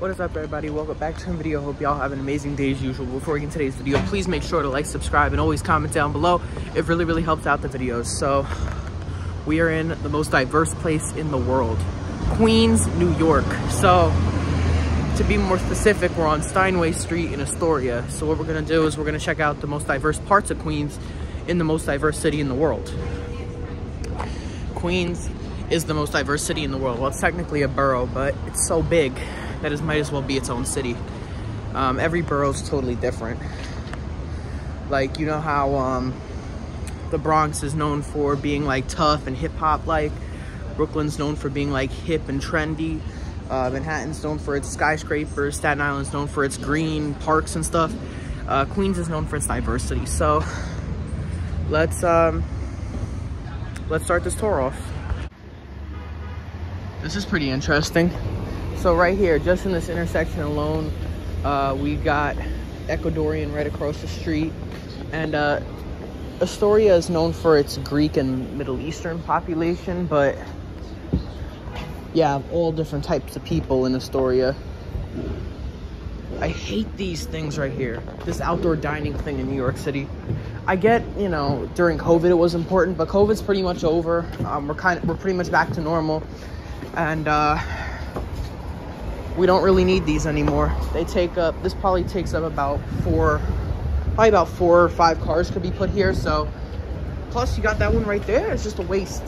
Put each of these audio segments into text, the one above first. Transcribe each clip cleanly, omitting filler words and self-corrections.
What is up, everybody? Welcome back to a video. Hope y'all have an amazing day as usual. Before we get into today's video, please make sure to like, subscribe, and always comment down below. It really helps out the videos. So we are in the most diverse place in the world, Queens, New York. So to be more specific, we're on Steinway Street in Astoria. So what we're gonna do is we're gonna check out the most diverse parts of Queens in the most diverse city in the world. Queens is the most diverse city in the world. Well, it's technically a borough, but it's so big that it might as well be its own city. Every borough is totally different. Like, you know how the Bronx is known for being like tough and hip hop like. Brooklyn's known for being like hip and trendy. Manhattan's known for its skyscrapers. Staten Island's known for its green parks and stuff. Queens is known for its diversity. So let's start this tour off. This is pretty interesting. So right here, just in this intersection alone, we got Ecuadorian right across the street. And Astoria is known for its Greek and Middle Eastern population, but yeah, all different types of people in Astoria. I hate these things right here. This outdoor dining thing in New York City. I get, you know, during COVID it was important, but COVID's pretty much over. We're pretty much back to normal. And we don't really need these anymore. They take up, this probably takes up about four or five cars could be put here. So plus you got that one right there. It's just a waste.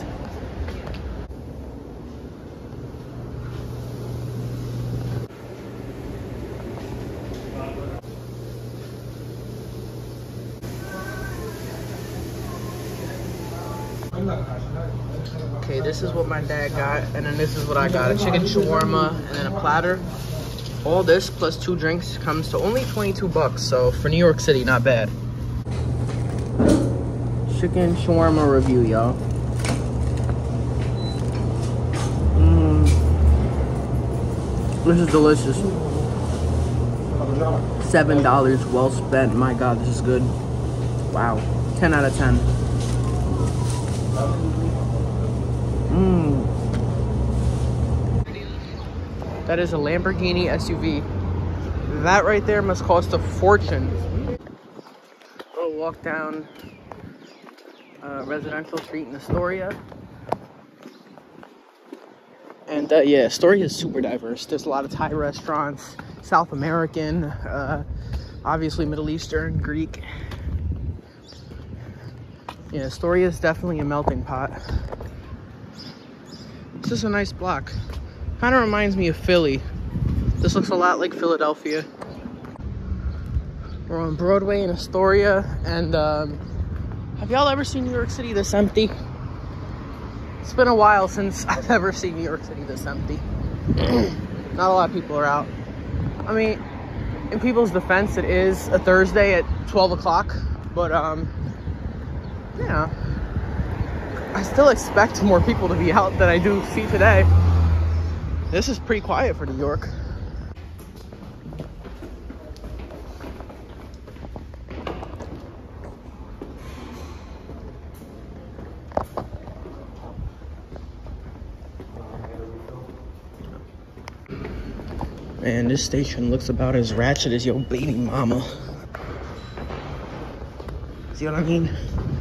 Okay, this is what my dad got, and then this is what I got. A chicken shawarma and then a platter. All this plus 2 drinks comes to only 22 bucks. So for New York City, not bad. Chicken shawarma review, y'all. This is delicious. $7 well spent. My God, this is good. Wow, 10 out of 10. That is a Lamborghini SUV. That right there must cost a fortune. We'll walk down residential street in Astoria. And yeah, Astoria is super diverse. There's a lot of Thai restaurants, South American, obviously Middle Eastern, Greek. Yeah, Astoria is definitely a melting pot. This is a nice block. Kind of reminds me of Philly. This looks a lot like Philadelphia. We're on Broadway in Astoria, and have y'all ever seen New York City this empty? It's been a while since I've ever seen New York City this empty. Not a lot of people are out. I mean, in people's defense, it is a Thursday at 12 o'clock, but yeah, I still expect more people to be out than I do see today. This is pretty quiet for New York. Man, this station looks about as ratchet as your baby mama. See what I mean?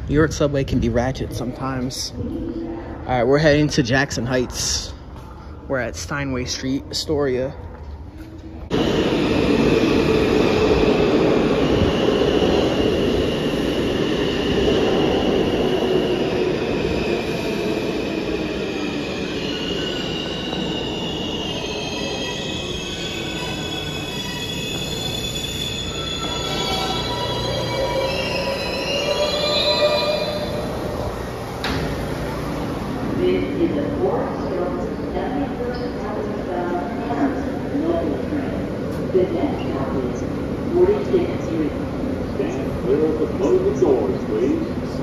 New York subway can be ratchet sometimes. All right, we're heading to Jackson Heights. We're at Steinway Street, Astoria. The next stop is 46th Street. Stand clear of the closing doors, please. Next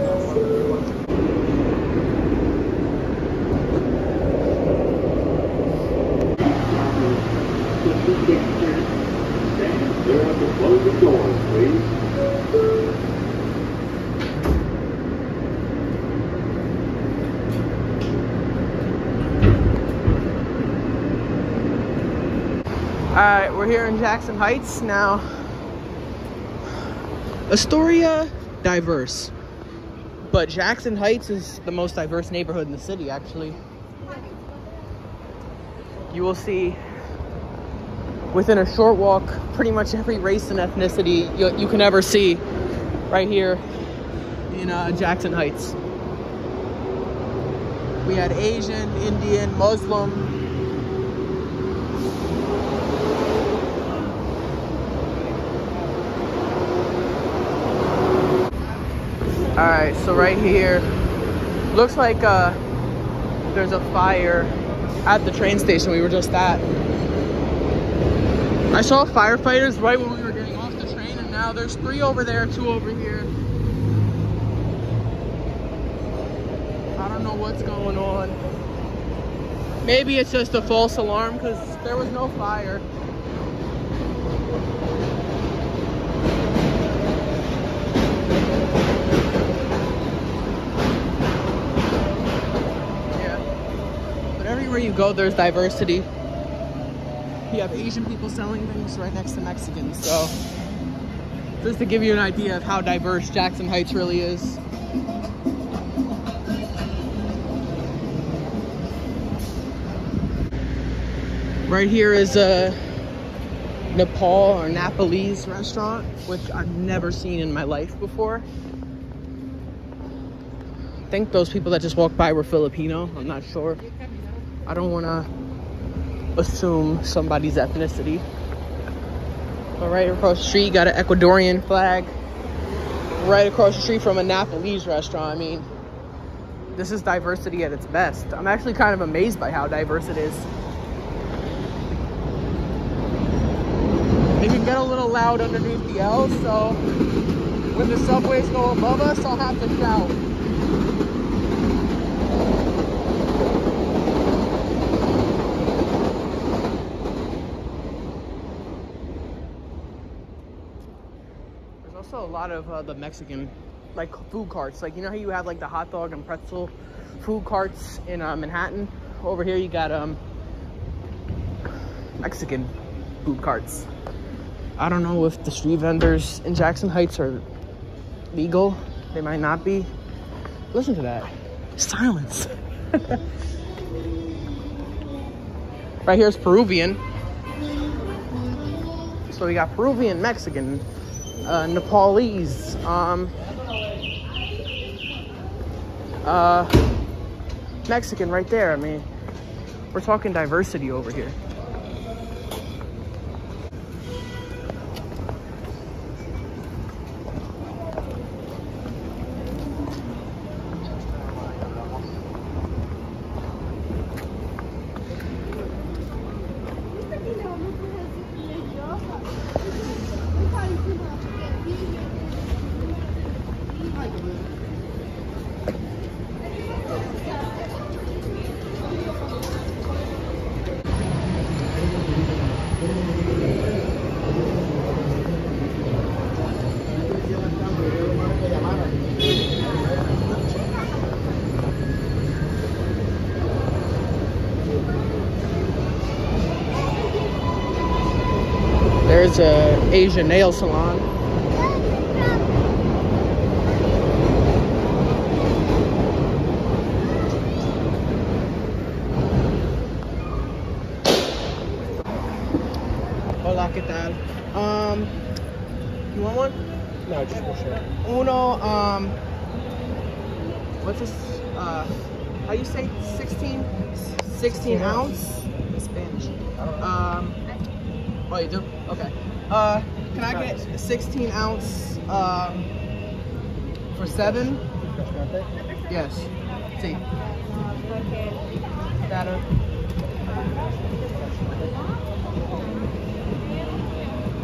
stop is 56th Street. Stand clear of the closing doors, please. Alright, we're here in Jackson Heights now. Astoria, diverse. But Jackson Heights is the most diverse neighborhood in the city, actually. You will see within a short walk pretty much every race and ethnicity you can ever see right here in Jackson Heights. We had Asian, Indian, Muslim. All right, so right here, looks like there's a fire at the train station we were just at. I saw firefighters right when we were getting off the train, and now there's 3 over there, 2 over here. I don't know what's going on. Maybe it's just a false alarm because there was no fire. Everywhere you go, there's diversity. You have Asian people selling things right next to Mexicans. So, just to give you an idea of how diverse Jackson Heights really is. Right here is a Nepal or Nepalese restaurant, which I've never seen in my life before. I think those people that just walked by were Filipino. I'm not sure. I don't want to assume somebody's ethnicity. But right across the street, you got an Ecuadorian flag. Right across the street from a Nepalese restaurant. I mean, this is diversity at its best. I'm actually kind of amazed by how diverse it is. It can get a little loud underneath the L, so when the subways go above us, I'll have to shout. Also a lot of the Mexican like food carts, like you know how you have like the hot dog and pretzel food carts in Manhattan. Over here you got Mexican food carts. I don't know if the street vendors in Jackson Heights are legal. They might not be. Listen to that silence. Right here's Peruvian, so we got Peruvian, Mexican, Nepalese, Mexican right there. I mean, we're talking diversity over here. There's a Asian nail salon. Hola, ¿qué tal? You want one? No, just for sure. Uno, what's this? How you say 16 ounce? Spanish. Oh, you do? Okay. Can I get 16 ounce for 7? Yes. Sí. Better.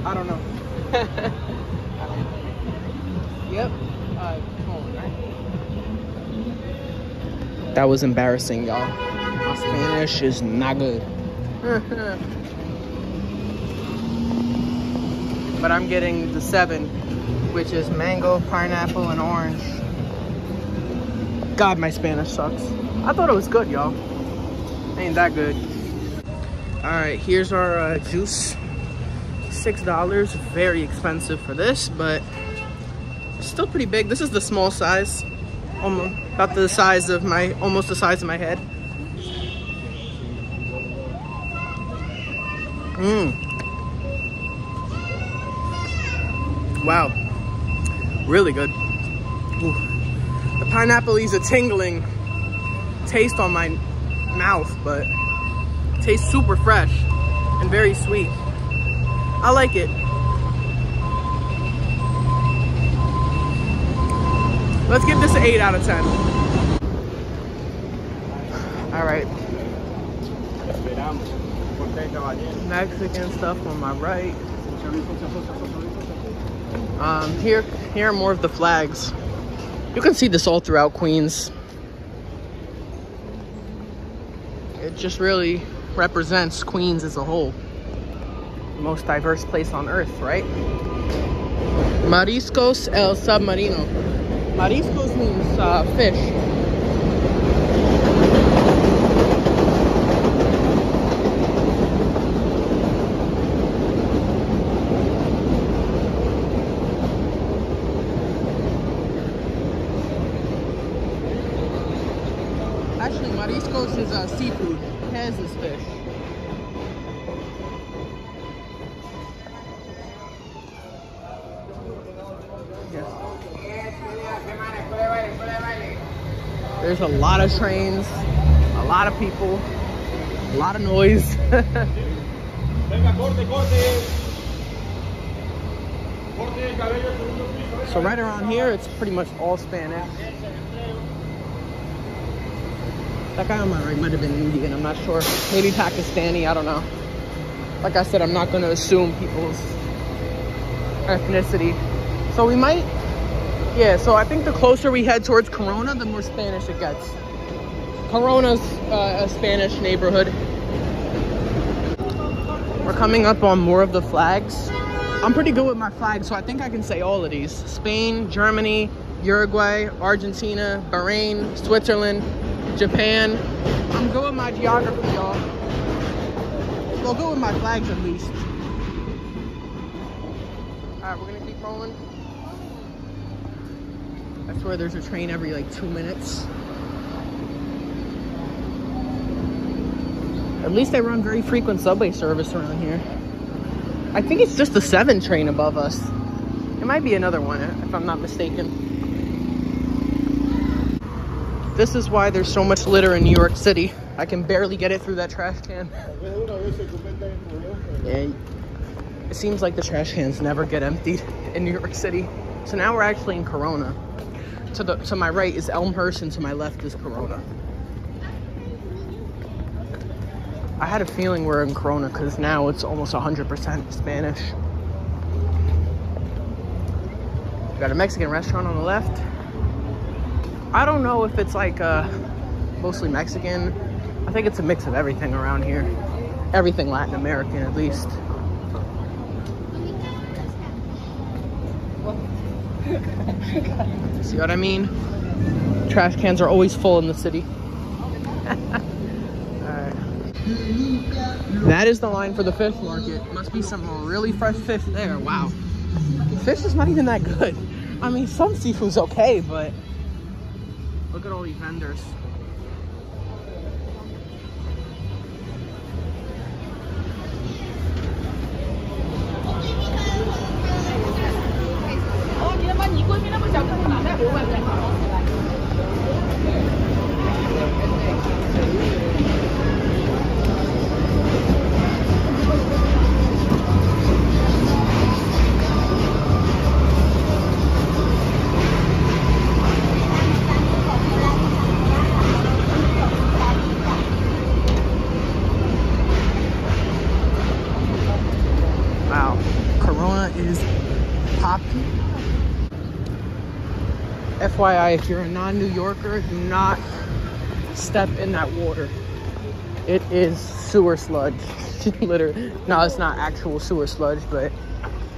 I don't know. Yep. That was embarrassing, y'all. My Spanish is not good. But I'm getting the 7, which is mango, pineapple, and orange. God, my Spanish sucks. I thought it was good, y'all. Ain't that good. All right, here's our juice. $6, very expensive for this, but still pretty big. This is the small size, almost about the size of my, almost the size of my head. Wow, really good. Ooh. The pineapple leaves a tingling taste on my mouth, but it tastes super fresh and very sweet. I like it. Let's give this an 8 out of 10. All right. Mexican stuff on my right. Here are more of the flags. You can see this all throughout Queens. It just really represents Queens as a whole. The most diverse place on earth, right? Mariscos el Submarino. Mariscos means fish. Actually, mariscos is seafood. Pez is fish. There's a lot of trains, a lot of people, a lot of noise. So right around here, it's pretty much all Spanish. That guy on my right might have been Indian, I'm not sure. Maybe Pakistani, I don't know. Like I said, I'm not gonna assume people's ethnicity. So we might, yeah, so I think the closer we head towards Corona, the more Spanish it gets. Corona's a Spanish neighborhood. We're coming up on more of the flags. I'm pretty good with my flags, so I think I can say all of these. Spain, Germany, Uruguay, Argentina, Bahrain, Switzerland, Japan. I'm good with my geography, y'all. Well, good with my flags at least. All right, we're gonna keep rolling. That's where there's a train every like 2 minutes. At least they run very frequent subway service around here. I think it's just the 7 train above us. It might be another one, if I'm not mistaken. This is why there's so much litter in New York City. I can barely get it through that trash can. Yeah, it seems like the trash cans never get emptied in New York City. So now we're actually in Corona. To my right is Elmhurst, and to my left is Corona. I had a feeling we're in Corona because now it's almost 100% Spanish. We got a Mexican restaurant on the left. I don't know if it's like mostly Mexican. I think it's a mix of everything around here. Everything Latin American, at least. See what I mean? Trash cans are always full in the city. Alright. That is the line for the fish market. Must be some really fresh fish there. Wow. Fish is not even that good. I mean, some seafood's okay, but look at all these vendors. Wow, Corona is popping. FYI, if you're a non-New Yorker, do not step in that water. It is sewer sludge. Literally. No, it's not actual sewer sludge, but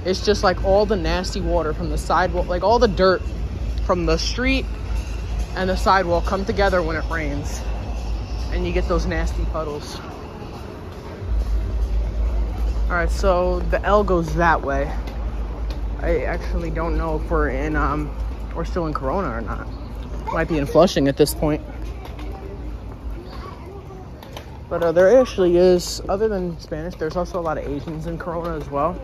it's just like all the nasty water from the sidewalk, like all the dirt from the street and the sidewalk come together when it rains, and you get those nasty puddles. All right, so the L goes that way. I actually don't know if we're still in Corona or not. Might be in Flushing at this point. But there actually is, other than Spanish, there's also a lot of Asians in Corona as well.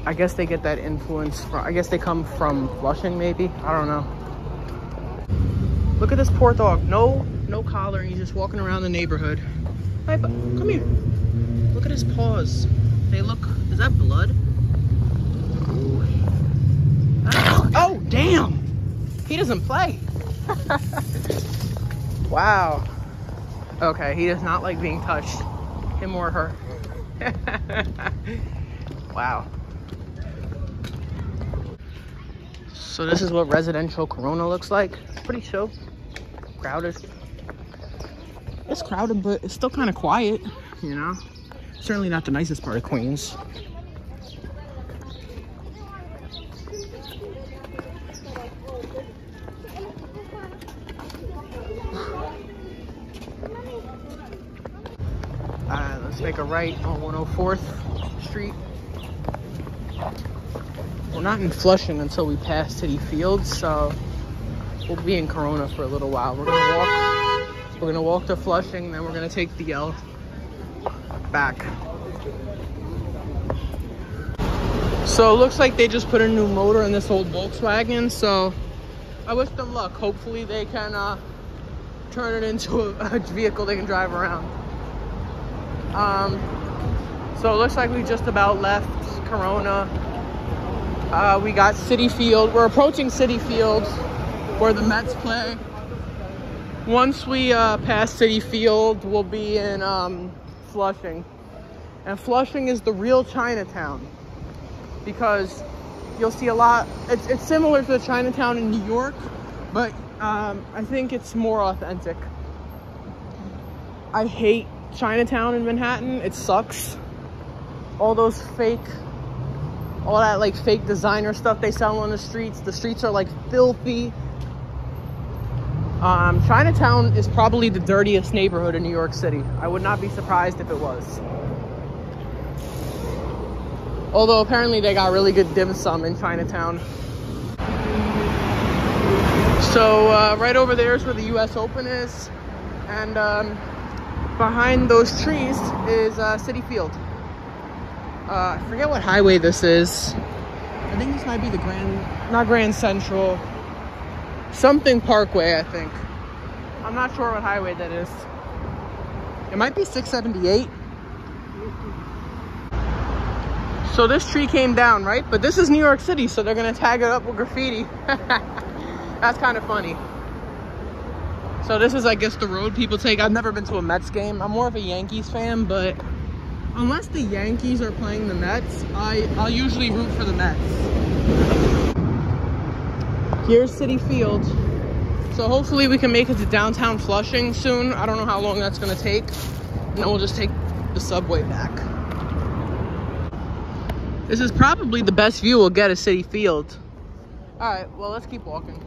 I guess they get that influence from, I guess they come from Flushing maybe. I don't know. Look at this poor dog. No collar, and he's just walking around the neighborhood. Hi, come here. Look at his paws. They look, is that blood? Oh, damn. He doesn't play. Wow. Okay, he does not like being touched. Him or her. Wow. So this is what residential Corona looks like. It's pretty chill. Crowded. It's crowded, but it's still kind of quiet, you know? Certainly not the nicest part of Queens. Let's make a right on 104th Street. We're not in Flushing until we pass City Fields, so we'll be in Corona for a little while. We're gonna walk to Flushing, then we're gonna take the L back. So it looks like they just put a new motor in this old Volkswagen, so I wish them luck. Hopefully they can turn it into a vehicle they can drive around. So it looks like we just about left Corona. We got Citi Field. We're approaching Citi Field where the Mets play. Once we pass Citi Field, we'll be in Flushing. And Flushing is the real Chinatown, because you'll see a lot. It's similar to the Chinatown in New York, but I think it's more authentic. I hate Chinatown in Manhattan. It sucks. All those fake, all that like fake designer stuff they sell on the streets. The streets are like filthy. Chinatown is probably the dirtiest neighborhood in New York City. I would not be surprised if it was. Although apparently they got really good dim sum in Chinatown. So right over there is where the US Open is. And behind those trees is Citi Field. I forget what highway this is. I think this might be the not Grand Central. Something Parkway, I think. I'm not sure what highway that is. It might be 678. So this tree came down, right? But this is New York City, so they're gonna tag it up with graffiti. That's kind of funny. So this is, I guess, the road people take. I've never been to a Mets game. I'm more of a Yankees fan, but unless the Yankees are playing the Mets, I'll usually root for the Mets. Here's Citi Field. So hopefully we can make it to downtown Flushing soon. I don't know how long that's gonna take. And then we'll just take the subway back. This is probably the best view we'll get of Citi Field. All right, well, let's keep walking.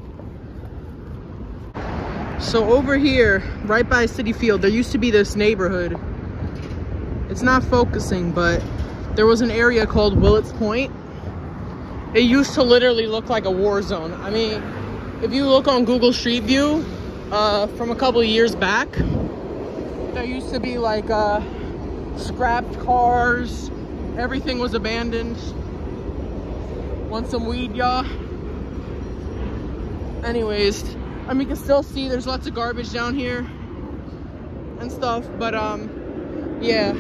So over here, right by Citi Field, there used to be this neighborhood. It's not focusing, but there was an area called Willets Point. It used to literally look like a war zone. I mean, if you look on Google Street View from a couple of years back, there used to be like scrapped cars. Everything was abandoned. Want some weed, y'all? Anyways, I mean, you can still see there's lots of garbage down here and stuff, but yeah,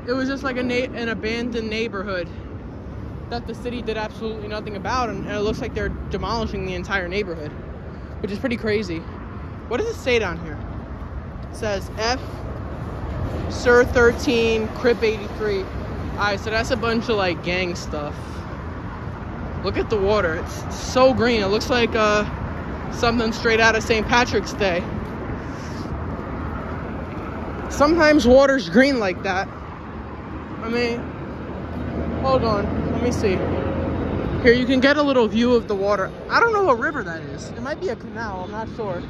it was just like an abandoned neighborhood that the city did absolutely nothing about, and it looks like they're demolishing the entire neighborhood, which is pretty crazy. What does it say down here? It says F Sir 13 Crip 83. Alright, so that's a bunch of like gang stuff. Look at the water. It's so green. It looks like something straight out of St. Patrick's Day. Sometimes water's green like that. I mean, hold on. Let me see. Here, you can get a little view of the water. I don't know what river that is. It might be a canal. I'm not sure.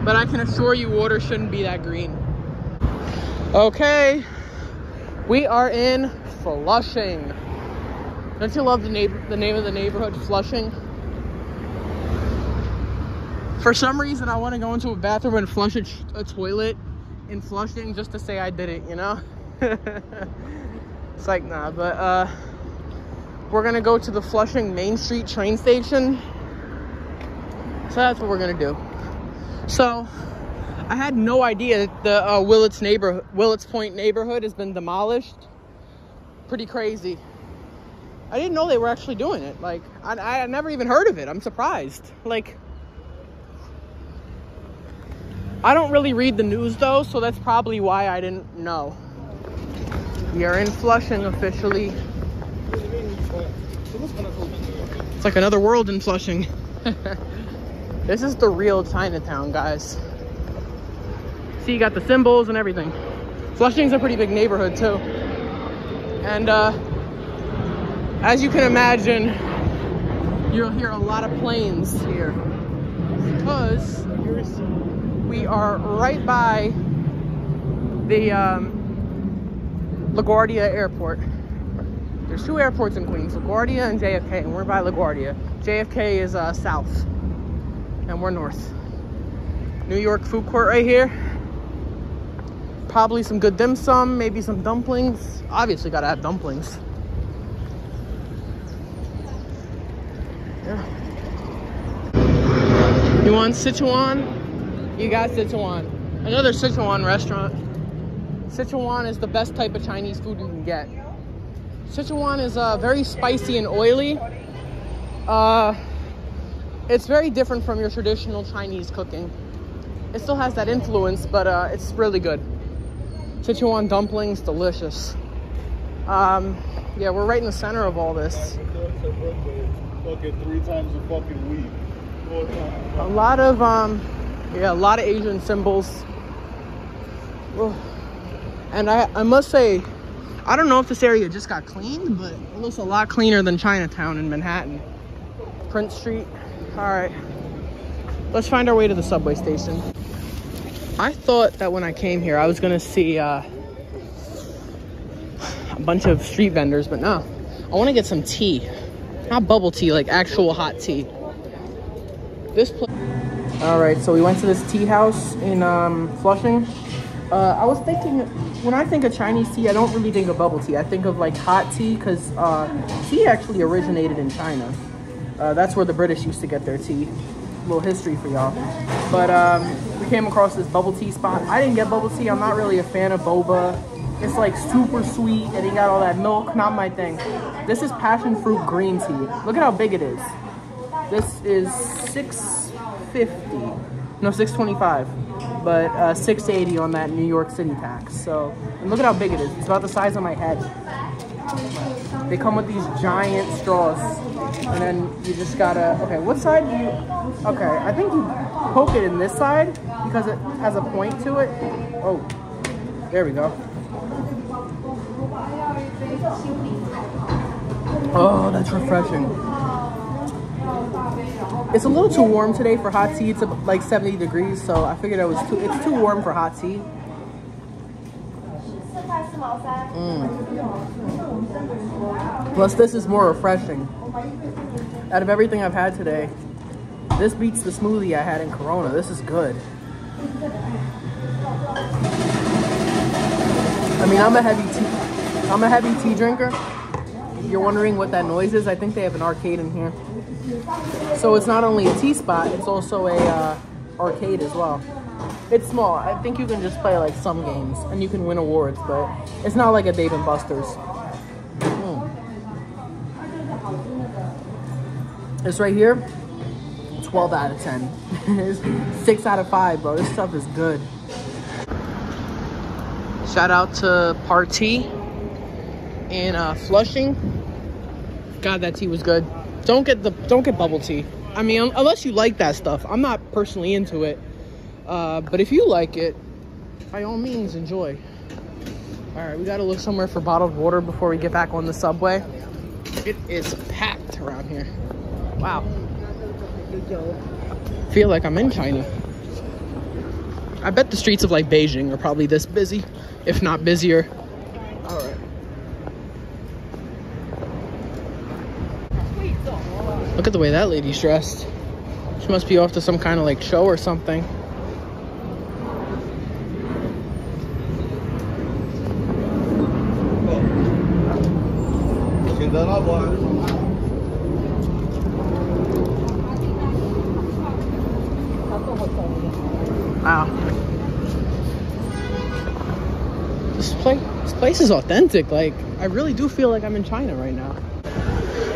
but I can assure you water shouldn't be that green. Okay, we are in Flushing. Don't you love the name of the neighborhood, Flushing? For some reason, I want to go into a bathroom and flush a toilet in Flushing just to say I did it, you know? It's like, nah, but we're gonna go to the Flushing Main Street train station. So that's what we're gonna do. So I had no idea that the Willets Point neighborhood has been demolished. Pretty crazy. I didn't know they were actually doing it. Like, I never even heard of it. I'm surprised. Like, I don't really read the news though, so that's probably why I didn't know. We are in Flushing officially. It's like another world in Flushing. This is the real Chinatown, guys. See, you got the symbols and everything. Flushing's a pretty big neighborhood too. And as you can imagine, you'll hear a lot of planes here because we are right by the LaGuardia Airport. There's two airports in Queens, LaGuardia and JFK, and we're by LaGuardia. JFK is south, and we're north. New York food court right here. Probably some good dim sum, maybe some dumplings. Obviously gotta have dumplings. Yeah. You want Sichuan? You got Sichuan. Another Sichuan restaurant. Sichuan is the best type of Chinese food you can get. Sichuan is very spicy and oily. It's very different from your traditional Chinese cooking. It still has that influence, but it's really good. Sichuan dumplings, delicious. Yeah, we're right in the center of all this. Fucking 3 times a fucking week. 4 times. A lot of yeah, a lot of Asian symbols. Ugh. And I must say, I don't know if this area just got cleaned, but it looks a lot cleaner than Chinatown in Manhattan. Prince Street. All right, let's find our way to the subway station. I thought that when I came here, I was gonna see a bunch of street vendors, but no. I wanna get some tea. Not bubble tea, like actual hot tea. This place. All right, so we went to this tea house in Flushing. I was thinking, when I think of Chinese tea, I don't really think of bubble tea. I think of like hot tea, because tea actually originated in China. That's where the British used to get their tea. A little history for y'all. But we came across this bubble tea spot. I didn't get bubble tea. I'm not really a fan of boba. It's like super sweet and you got all that milk. Not my thing. This is passion fruit green tea. Look at how big it is. This is $6.50. No, $6.25. But $6.80 on that New York City tax. So, and look at how big it is. It's about the size of my head. They come with these giant straws. And then you just gotta, okay, what side do you, okay, I think you poke it in this side because it has a point to it. Oh, there we go. Oh, that's refreshing. It's a little too warm today for hot tea. It's like 70 degrees, so I figured it's too warm for hot tea. Plus, this is more refreshing. Out of everything I've had today, this beats the smoothie I had in Corona. This is good. I mean, I'm a heavy tea drinker. If you're wondering what that noise is, I think they have an arcade in here. So it's not only a tea spot, it's also a arcade as well. It's small. I think you can just play like some games and you can win awards, but it's not like a Dave & Buster's. This right here, 12 out of 10. 6 out of 5, bro. This stuff is good. Shout out to Party in Flushing. God, that tea was good. Don't get bubble tea. I mean, unless you like that stuff. I'm not personally into it. But if you like it, by all means, enjoy. All right, we gotta look somewhere for bottled water before we get back on the subway. It is packed around here. Wow. Feel like I'm in China. I bet the streets of like Beijing are probably this busy, if not busier. All right. Look at the way that lady's dressed. She must be off to some kind of like show or something. Wow. This place is authentic. Like, I really do feel like I'm in China right now.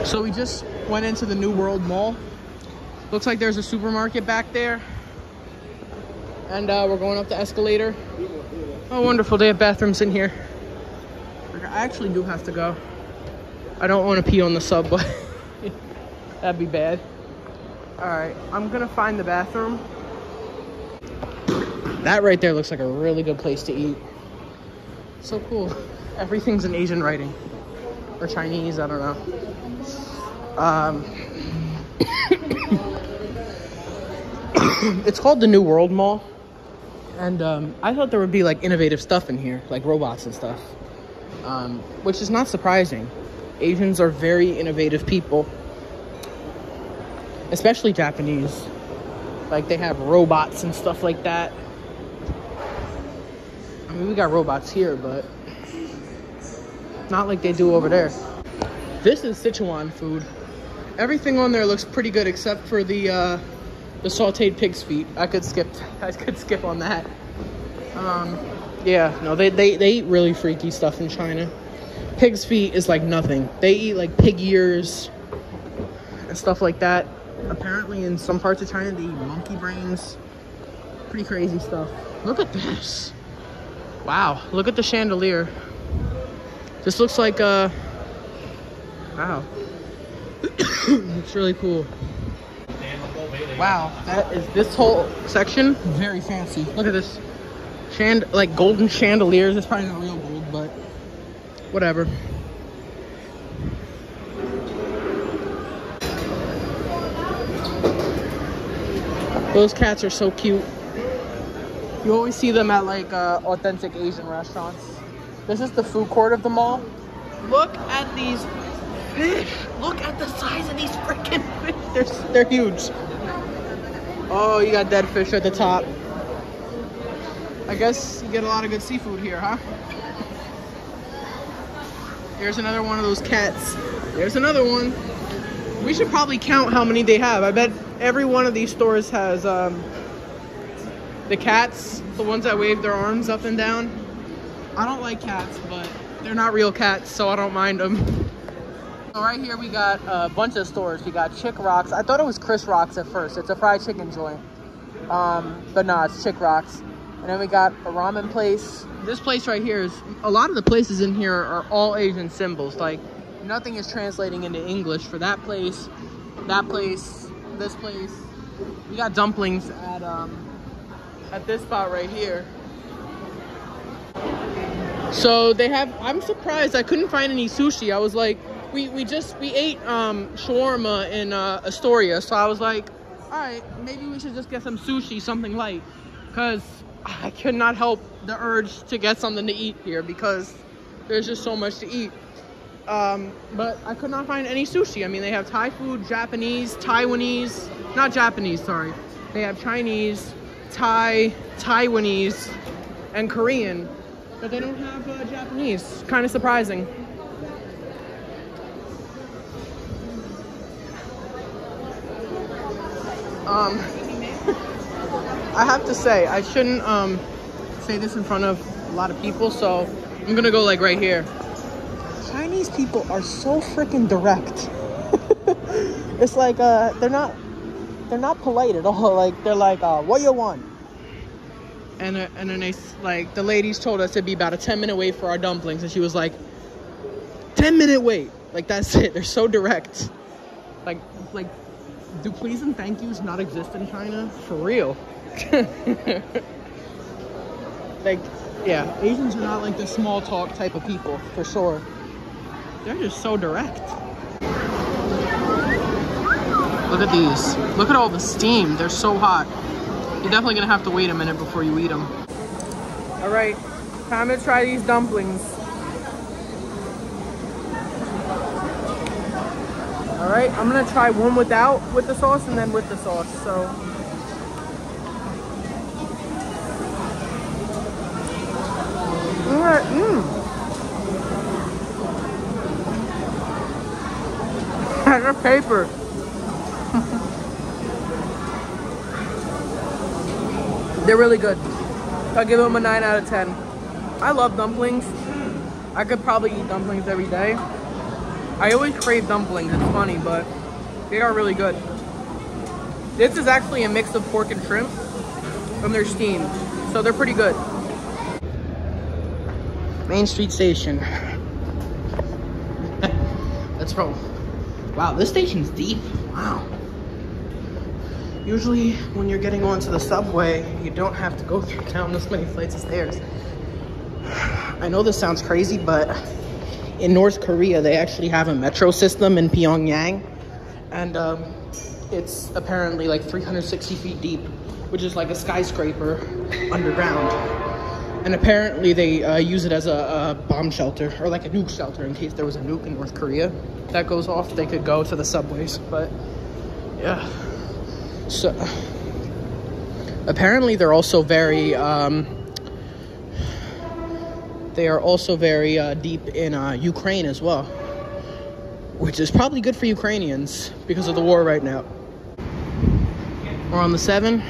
So we just went into the New World Mall. Looks like there's a supermarket back there. And we're going up the escalator. Oh, wonderful. They have bathrooms in here. I actually do have to go. I don't want to pee on the subway. That'd be bad. All right, I'm gonna find the bathroom. That right there looks like a really good place to eat. So cool. Everything's in Asian writing. Or Chinese, I don't know. It's called the New World Mall. And I thought there would be like innovative stuff in here, like robots and stuff. Which is not surprising. Asians are very innovative people. Especially Japanese. Like they have robots and stuff like that. I mean, we got robots here, but not like they do over there. This is Sichuan food. Everything on there looks pretty good except for the sauteed pig's feet. I could skip on that. Yeah, no, they eat really freaky stuff in China. Pig's feet is like nothing. They eat like pig ears and stuff like that. Apparently in some parts of China they eat monkey brains. Pretty crazy stuff. Look at this. Wow, look at the chandelier. This looks like wow. It's really cool. Wow, that is this whole section very fancy. Look at this. Like golden chandeliers. It's probably not real gold, but whatever. Those cats are so cute. You always see them at like authentic Asian restaurants. This is the food court of the mall. Look at these fish. Look at the size of these freaking fish. They're huge. Oh, you got dead fish at the top. I guess you get a lot of good seafood here, huh? Here's another one of those cats. There's another one. We should probably count how many they have. I bet every one of these stores has the cats, the ones that wave their arms up and down. I don't like cats, but they're not real cats, so I don't mind them. So right here we got a bunch of stores. We got Chick Rocks. I thought it was Chris Rocks at first. It's a fried chicken joint. But no, it's Chick Rocks. And then we got a ramen place. This place right here is, a lot of the places in here are all Asian symbols. Like, nothing is translating into English for that place, this place. We got dumplings at this spot right here. So they have, I'm surprised I couldn't find any sushi. I was like, we ate shawarma in Astoria. So I was like, all right, maybe we should just get some sushi, something light. Because I could not help the urge to get something to eat here because there's just so much to eat. But I could not find any sushi. I mean, they have Thai food, Japanese, Taiwanese, not Japanese, sorry. They have Chinese, Thai, Taiwanese, and Korean, but they don't have Japanese. Kind of surprising. I have to say, I shouldn't say this in front of a lot of people, so I'm gonna go like right here. Chinese people are so freaking direct. It's like they're not polite at all. Like they're like, what you want? And then they like, the ladies told us it'd be about a 10-minute wait for our dumplings, and she was like, 10-minute wait. Like that's it. They're so direct. Like do please and thank yous not exist in China? For real. Like, yeah, Asians are not like the small talk type of people, for sure. They're just so direct. Look at these. Look at all the steam. They're so hot. You're definitely gonna have to wait a minute before you eat them. All right, time to try these dumplings. All right, I'm gonna try one with the sauce and then with the sauce. So. They're paper. They're really good. I'll give them a 9 out of 10. I love dumplings. I could probably eat dumplings every day. I always crave dumplings, it's funny, but they are really good. This is actually a mix of pork and shrimp, and they're steamed, so they're pretty good. Main Street Station. Let's roll. Wow, this station's deep. Wow. Usually when you're getting onto the subway, you don't have to go down this many flights of stairs. I know this sounds crazy, but in North Korea, they actually have a metro system in Pyongyang. And it's apparently like 360 feet deep, which is like a skyscraper underground. And apparently they use it as a bomb shelter, or like a nuke shelter in case there was a nuke in North Korea that goes off. They could go to the subways, but yeah. So apparently they're also very deep in Ukraine as well, which is probably good for Ukrainians because of the war right now. We're on the 7.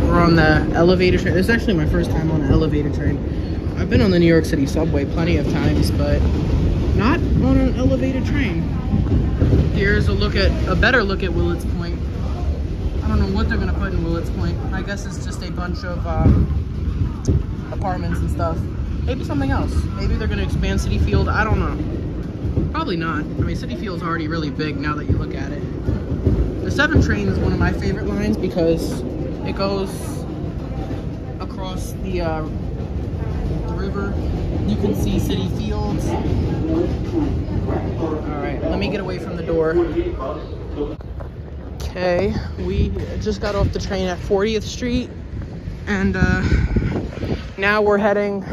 We're on the elevator train. This is actually my first time on an elevator train. I've been on the New York City subway plenty of times, but not on an elevated train. Here's a better look at Willets Point. I don't know what they're gonna put in Willets Point. I guess it's just a bunch of apartments and stuff. Maybe something else. Maybe they're gonna expand City Field. I don't know. Probably not. I mean, City Field's already really big now that you look at it. The 7 train is one of my favorite lines because it goes across the river. You can see City Fields. All right, let me get away from the door. Okay, we just got off the train at 40th Street, and now we're heading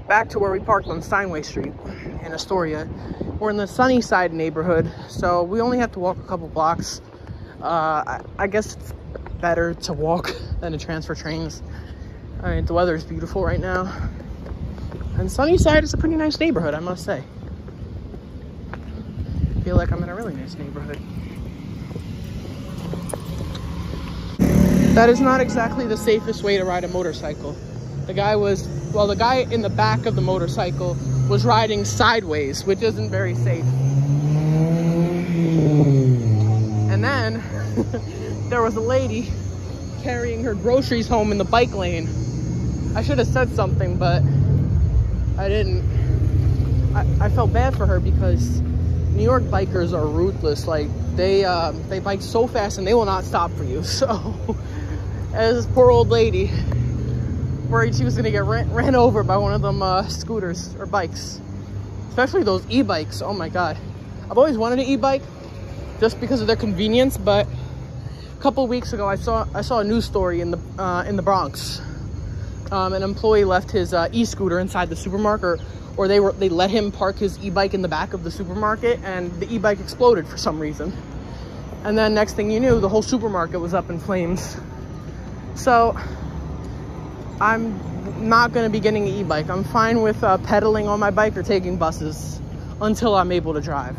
back to where we parked on Steinway Street in Astoria. We're in the Sunnyside neighborhood, so we only have to walk a couple blocks. I guess it's better to walk than to transfer trains. All right, the weather is beautiful right now, and Sunnyside is a pretty nice neighborhood, I must say. I feel like I'm in a really nice neighborhood. That is not exactly the safest way to ride a motorcycle. The guy in the back of the motorcycle was riding sideways, which isn't very safe. And then there was a lady carrying her groceries home in the bike lane. I should have said something, but I didn't. I felt bad for her because New York bikers are ruthless. Like they bike so fast and they will not stop for you. So as this poor old lady, worried she was gonna get ran over by one of them scooters or bikes, especially those e-bikes. Oh my god, I've always wanted an e-bike just because of their convenience, but a couple of weeks ago I saw a news story in the Bronx. An employee left his e-scooter inside the supermarket, or they let him park his e-bike in the back of the supermarket, and the e-bike exploded for some reason. And then next thing you knew, the whole supermarket was up in flames. So I'm not going to be getting an e-bike. I'm fine with pedaling on my bike or taking buses until I'm able to drive.